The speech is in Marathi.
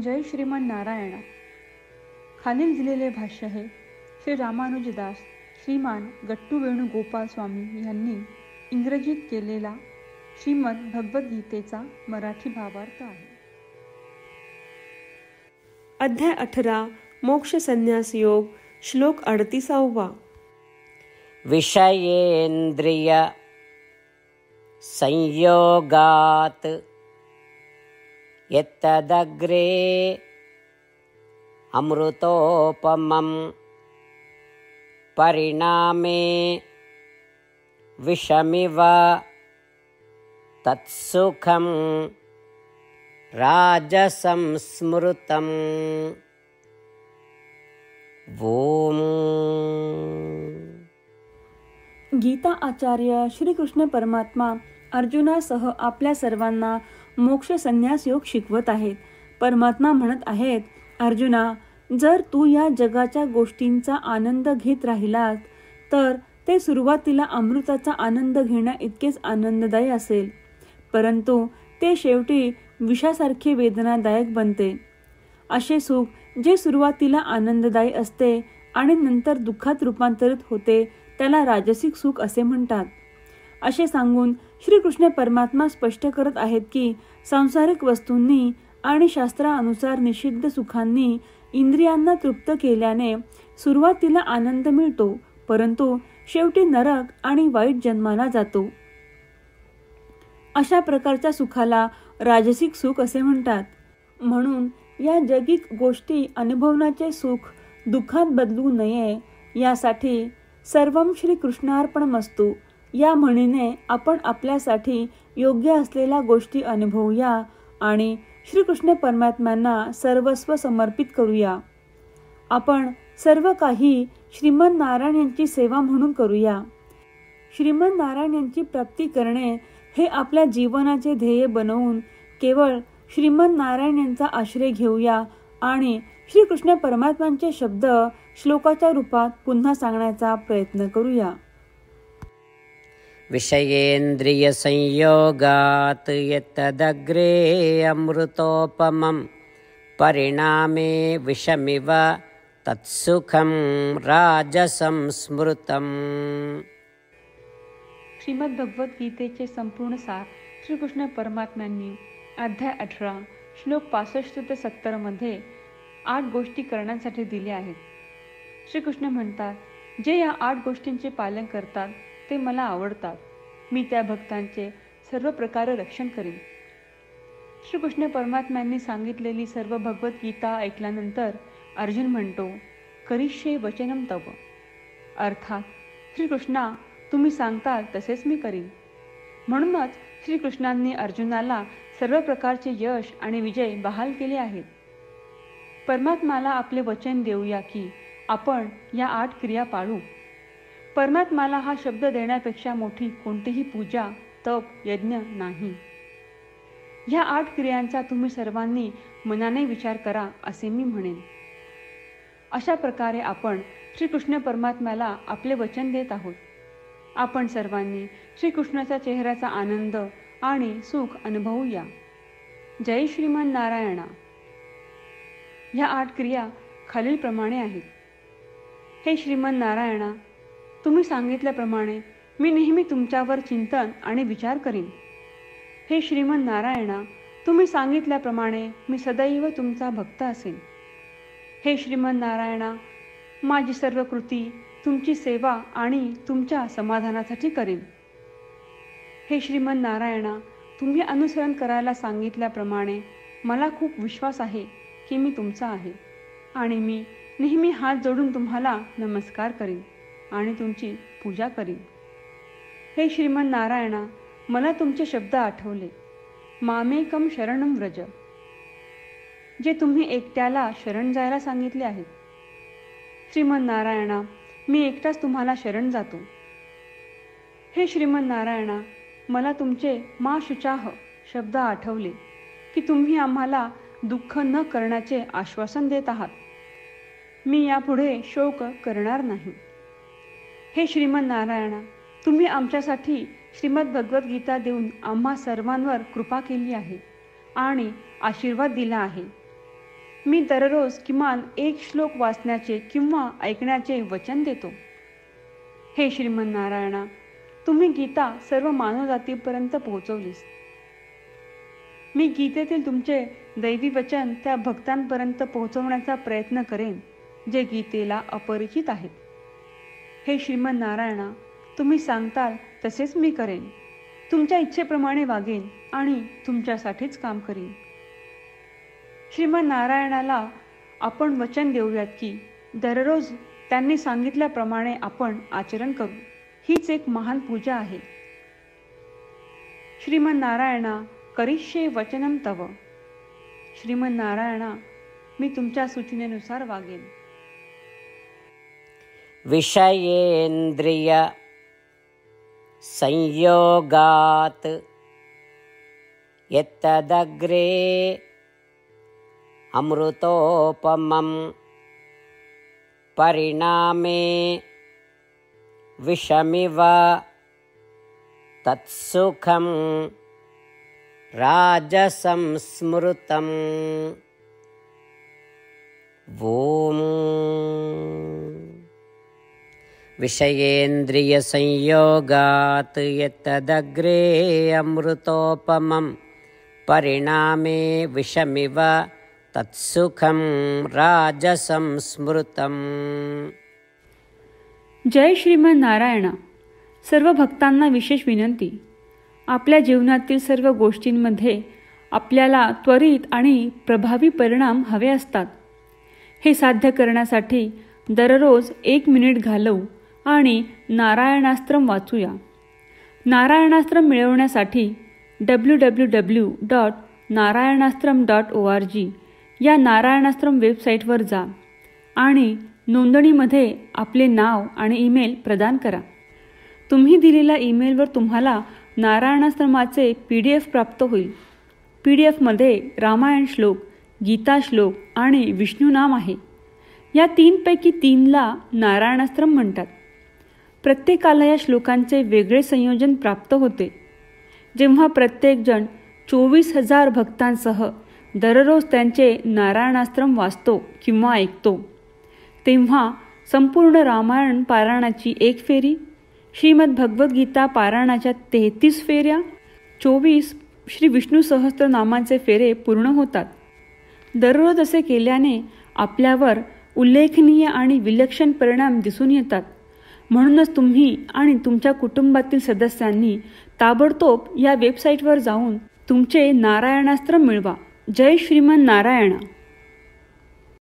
जय श्रीमान नारायणा. खालील दिलेले भाष्य हे श्री रामानुजदास श्रीमान गट्टू वेणुगोपाल स्वामी यांनी इंग्रजीत केलेला श्रीमद भगवद्गीतेचा मराठी भावार्थ आहे. अध्याय 18 मोक्ष संन्यास योग. श्लोक 38. विषयेंद्रिय संयोगात यत्तदग्रे अमृतोपमं परिणामे विषमिव तत्सुखं राजसंस्मृतम्. ओम. गीता आचार्य श्रीकृष्ण परमात्मा अर्जुनासह आपल्या सर्वांना मोक्ष संन्यास योग शिकवत आहेत. परमात्मा म्हणत आहेत, अर्जुना, जर तू या जगाच्या गोष्टींचा आनंद घेत राहिलास तर ते सुरुवातीला अमृताचा आनंद घेण्या इतकेच आनंददायी असेल, परंतु ते शेवटी विषासारखे वेदनादायक बनते. असे सुख जे सुरुवातीला आनंददायी असते आणि नंतर दुःखात रूपांतरित होते त्याला राजसिक सुख असे म्हणतात. असे सांगून श्रीकृष्ण परमात्मा स्पष्ट करत आहेत की सांसारिक वस्तूंनी आणि शास्त्रानुसार निषिद्ध सुखांनी इंद्रियांना तृप्त केल्याने सुरुवातीला आनंद मिळतो, परंतु शेवटी नरक आणि वाईट जन्माला जातो. अशा प्रकारच्या सुखाला राजसिक सुख असे म्हणतात. म्हणून या जगिक गोष्टी अनुभवण्याचे सुख दुःखात बदलू नये यासाठी सर्वं श्री कृष्णार्पणमस्तु या म्हणीने आपण आपल्यासाठी योग्य असलेल्या गोष्टी अनुभवूया आणि श्रीकृष्ण परमात्म्यांना सर्वस्व समर्पित करूया. आपण सर्व काही श्रीमन नारायण यांची सेवा म्हणून करूया. श्रीमन नारायण यांची प्राप्ती करणे हे आपल्या जीवनाचे ध्येय बनवून केवळ श्रीमन नारायण यांचा आश्रय घेऊया आणि श्रीकृष्ण परमात्म्यांचे शब्द श्लोकाच्या रूपात पुन्हा सांगण्याचा प्रयत्न करूया. विषयेंद्रिय संयोगात यत्तदग्रे अमृतोपमं परिणामे विषमिव तत्सुखं राजसंस्मृतम्. श्रीमद भगवद्गीतेचे संपूर्ण सार श्रीकृष्ण परमात्म्यांनी अध्याय 18 श्लोक 65 ते 70 मध्ये 8 गोष्टी करण्यासाठी दिल्या आहेत. श्रीकृष्ण म्हणतात, जे या 8 गोष्टींचे पालन करतात ते मला आवडतात. मी त्या भक्तांचे सर्व प्रकारे रक्षण करीन. श्रीकृष्ण परमात्म्यांनी सांगितलेली सर्व भगवद्गीता ऐकल्यानंतर अर्जुन म्हणतो, करिष्ये वचनम तव. अर्थात श्रीकृष्णा, तुम्ही सांगताल तसेच मी करीन. म्हणूनच श्रीकृष्णांनी अर्जुनाला सर्व प्रकारचे यश आणि विजय बहाल केले आहेत. परमात्म्याला आपले वचन देऊया की आपण या 8 क्रिया पाळू. परमात्म्याला हा शब्द देण्यापेक्षा मोठी कोणतीही पूजा, तप, यज्ञ नाही. ह्या 8 क्रियांचा तुम्ही सर्वांनी मनाने विचार करा असे मी म्हणेन. अशा प्रकारे आपण श्रीकृष्ण परमात्म्याला आपले वचन देत आहोत. आपण सर्वांनी श्रीकृष्णाच्या चेहऱ्याचा आनंद आणि सुख अनुभवूया. जय श्रीमान नारायणा. ह्या 8 क्रिया खालीलप्रमाणे आहेत. हे श्रीमान नारायणा, तुम्ही सांगितल्याप्रमाणे मी नेहमी तुमच्यावर चिंतन आणि विचार करीन. हे श्रीमान नारायणा, तुम्ही सांगितल्याप्रमाणे मी सदैव तुमचा भक्त असेन. हे श्रीमान नारायणा, माझी सर्व कृती तुमची सेवा आणि तुमच्या समाधानासाठी करेन. हे श्रीमान नारायणा, तुम्ही अनुसरण करायला सांगितल्याप्रमाणे मला खूप विश्वास आहे की मी तुमचा आहे आणि मी नेहमी हात जोडून तुम्हाला नमस्कार करीन आणि तुमची पूजा करीन. हे श्रीमान नारायणा, मला तुमचे शब्द आठवले. मामेकम शरणम व्रज, जे तुम्ही एकट्याला शरण जायला सांगितले आहेत. श्रीमान नारायणा, मी एकटाच तुम्हाला शरण जातो. हे श्रीमान नारायणा, मला तुमचे मा शुचाह शब्द आठवले की तुम्ही आम्हाला दुःख न करण्याचे आश्वासन देत आहात. मी यापुढे शोक करणार नाही. हे श्रीमन नारायणा, तुम्ही आमच्यासाठी श्रीमद भगवद्गीता देऊन आम्हा सर्वांवर कृपा केली आहे आणि आशीर्वाद दिला आहे. मी दररोज किमान 1 श्लोक वाचण्याचे किंवा ऐकण्याचे वचन देतो. हे श्रीमन्नारायणा, तुम्ही गीता सर्व मानवजातीपर्यंत पोहोचवलीस. मी गीतेतील तुमचे दैवी वचन त्या भक्तांपर्यंत पोहोचवण्याचा प्रयत्न करेन जे गीतेला अपरिचित आहेत. हे श्रीमन्नारायणा, तुम्ही सांगताल तसेच मी करेन. तुमच्या इच्छेप्रमाणे वागेन आणि तुमच्यासाठीच काम करीन. श्रीमन्नारायणाला आपण वचन देऊयात की दररोज त्यांनी सांगितल्याप्रमाणे आपण आचरण करू. हीच एक महान पूजा आहे. श्रीमन्नारायणा, करिष्ये वचनम तव. श्रीमन्नारायणा, मी तुमच्या सूचनेनुसार वागेन. विषयेंद्रिय संयोगात यत्तदग्रे अमृतोपमं परिणामे विषमिव तत्सुखं राजसंस्मृतम्. ॐ विषयेन्द्रियसंयोगात् यत्तदग्रे अमृतोपमं परिणामे विषमिव तत्सुखं राजसंस्मृतम्. जय श्रीमन्नारायणा. सर्व भक्तांना विशेष विनंती. आपल्या जीवनातील सर्व गोष्टींमध्ये आपल्याला त्वरित आणि प्रभावी परिणाम हवे असतात. हे साध्य करण्यासाठी दररोज 1 मिनिट घालवू आणि नारायणास्त्रम वाचूया. नारायणास्त्रम मिळवण्यासाठी www.narayanaastram.org या नारायणास्त्रम वेबसाईटवर जा आणि नोंदणीमध्ये आपले नाव आणि ईमेल प्रदान करा. तुम्ही दिलेल्या ईमेलवर तुम्हाला नारायणास्त्रमाचे PDF प्राप्त होईल. PDFमध्ये रामायण श्लोक, गीता श्लोक आणि विष्णू नाम आहे. या 3 पैकी 3ला नारायणास्त्रम म्हणतात. प्रत्येकाला या श्लोकांचे वेगळे संयोजन प्राप्त होते. जेव्हा प्रत्येकजण 24,000 भक्तांसह दररोज त्यांचे नारायणास्त्रम वाचतो किंवा ऐकतो, तेव्हा संपूर्ण रामायण पारायणाची 1 फेरी, श्रीमद भगवद्गीता पारायणाच्या 33 फेऱ्या, 24 श्री विष्णू सहस्त्रनामांचे फेरे पूर्ण होतात. दररोज असे केल्याने आपल्यावर उल्लेखनीय आणि विलक्षण परिणाम दिसून येतात. म्हणूनच तुम्ही आणि तुमच्या कुटुंबातील सदस्यांनी ताबडतोब या वेबसाईटवर जाऊन तुमचे नारायणास्त्र मिळवा. जय श्रीमन्नारायणा.